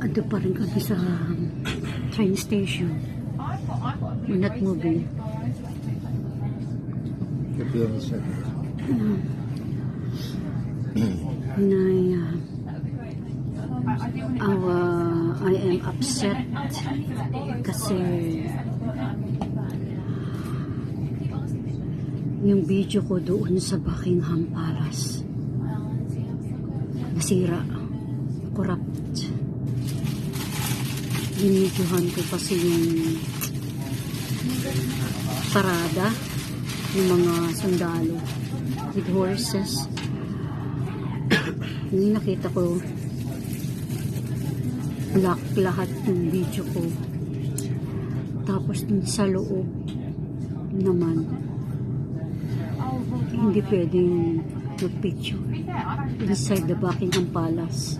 Ando pa rin kami sa train station. We're not moving. Could be on the second. I am upset kasi yung video ko doon sa Buckingham Palace nasira, corrupt. Binidyohan ko kasi yung parada yung mga sundalo with horses. Hindi nakita ko black lahat ng video ko. Tapos dun sa loob naman hindi pwedeng mag-picture inside the Buckingham Palace.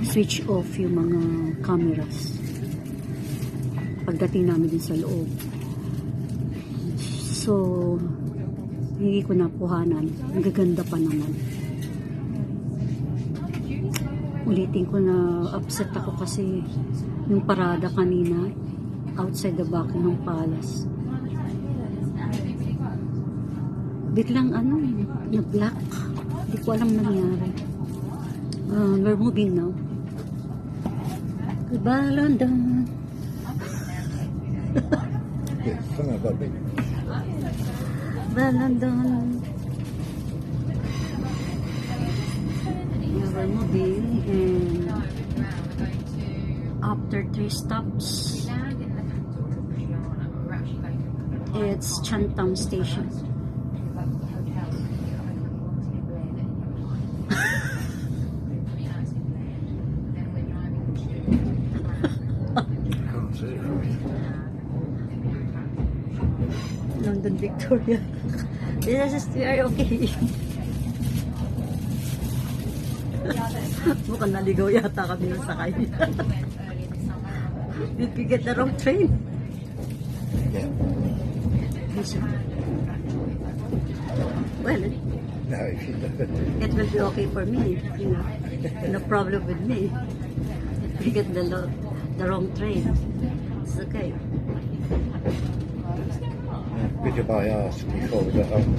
Switch off yung mga cameras pagdating namin din sa loob. So hindi ko nakuhanan. Ang gaganda pa naman. Ulitin ko na upset ako kasi yung parada kanina outside the Buckingham Palace. Biglang na black. Hindi ko alam nangyari. We're moving now. Goodbye, London. Yeah, come on, Bobby. Goodbye, London. Yeah, we're moving, and after 3 stops, it's Chatham Station. London Victoria. This is very okay. Mukhang naligaw yata kami ng sakay. Did we get the wrong train? Yeah. Well, No, if you it will be okay for me. You know, no problem with me. If we get the wrong train, it's okay. Bit of my ass before we got home.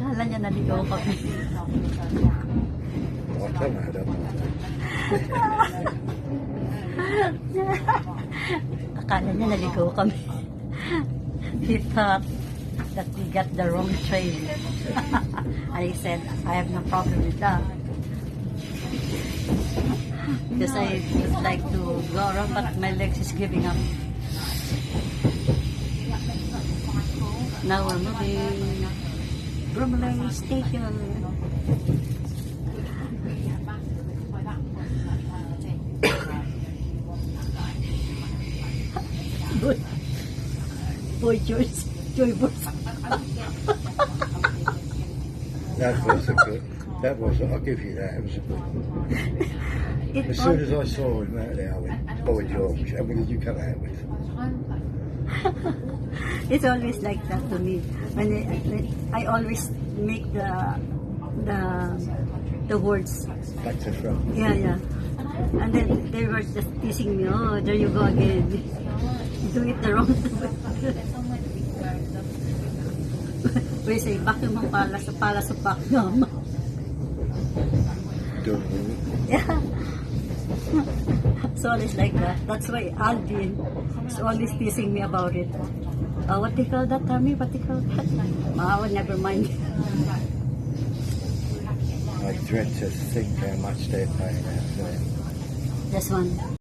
Akala niya naligaw kami. I'll tell her, don't I? Akala niya naligaw kami. He thought that we got the wrong train. I said, I have no problem with that. Because I would like to go around, but my legs is giving up. Now we're moving. Bromley Station. Boy George, Joy Boys. That was a good. That was. I'll give you that. It was a good one. As soon as I saw him out there, I went, "Boy George, how many did you come out with?" It's always like that to me. When I always make the words. Back to front. Yeah. And then they were just teasing me. Oh, there you go again. Do it the wrong way. We say, Buckingham Palace of Buckingham. Yeah. It's always like that. That's why Alvin is always teasing me about it. What they call that, Tommy? What they call that? Oh, never mind. I dread to think how much they're paying out for them. This one.